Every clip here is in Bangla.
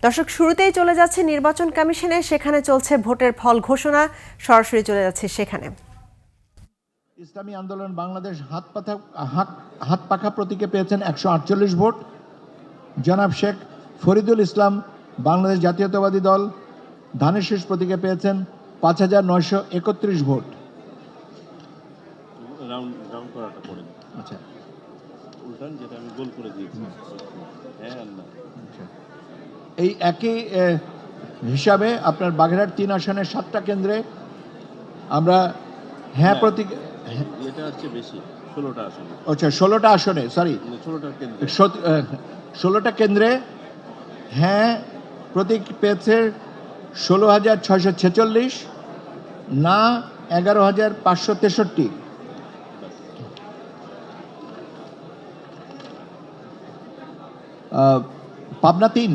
দর্শক, শুরুতেই চলে যাচ্ছে নির্বাচন কমিশনে, সেখানে চলছে ভোটের ফল ঘোষণা। সরাসরি চলে যাচ্ছে সেখানে। ইসলামী আন্দোলন বাংলাদেশ হাত পাখা প্রতীকে পেয়েছেন 148 ভোট। জনাব শেখ ফরিদুল ইসলাম বাংলাদেশ জাতীয়তাবাদী দল ধানের শীষ প্রতীকে পেয়েছেন 5931 ভোট। আচ্ছা, এই একই হিসাবে আপনার বাগেরহাট 3 আসনের 7টা কেন্দ্রে আমরা হ্যাঁ প্রতীক, এটা হচ্ছে বেশি 16টা আসনে। আচ্ছা 16টা আসনে, সরি 16টা কেন্দ্রে হ্যাঁ প্রতীক পেয়েছে 16,646, না 11,563। পাবনা 3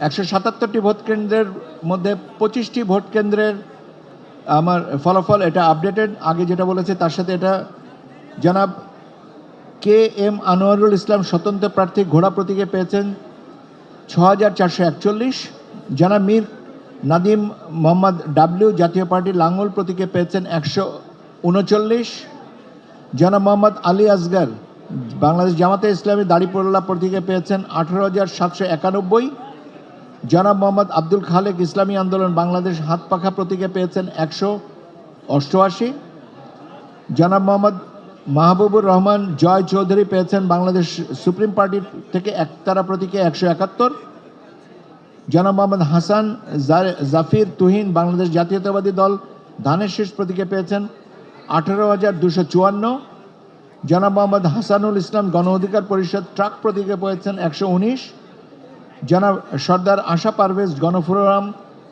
177টি ভোট কেন্দ্রের মধ্যে 25টি ভোট কেন্দ্রের আমার ফলাফল এটা আপডেটেড, আগে যেটা বলেছে তার সাথে এটা। জনাব কে এম আনোয়ারুল ইসলাম স্বতন্ত্র প্রার্থী ঘোড়া প্রতীকে পেয়েছেন 6,441। জনাব মীর নাদিম মোহাম্মদ ডাব্লিউ জাতীয় পার্টি লাঙ্গল প্রতীকে পেয়েছেন 139। জনাব মোহাম্মদ আলী আসগর বাংলাদেশ জামাতে ইসলামী দাড়িপাল্লা প্রতীকে পেয়েছেন 18,791। জনাব মোহাম্মদ আব্দুল খালেক ইসলামী আন্দোলন বাংলাদেশ হাত পাখা প্রতীকে পেয়েছেন 188। জনাব মোহাম্মদ মাহবুবুর রহমান জয় চৌধুরী পেয়েছেন বাংলাদেশ সুপ্রিম পার্টির থেকে একতারা প্রতীকে 171। জনাব মোহাম্মদ হাসান জাফির তুহিন বাংলাদেশ জাতীয়তাবাদী দল ধানের শীষ প্রতীকে পেয়েছেন 18,254। জনাব মোহাম্মদ হাসানুল ইসলাম গণ অধিকার পরিষদ ট্রাক প্রতীকে পেয়েছেন 119। জনাব সর্দার আশা পারভেজ গণফোরাম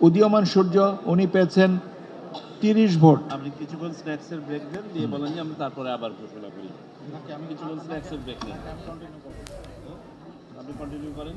উদীয়মান সূর্য উনি পেয়েছেন 30 ভোট। আপনি কিছুক্ষণ স্ন্যাক্সের ব্রেক দেন, দিয়ে বলেন যে আমরা তারপরে আবার ঘোষণা করি। আমি কিছুক্ষণ স্ন্যাক্সের ব্রেক নেন, আপনি কন্টিনিউ করেন।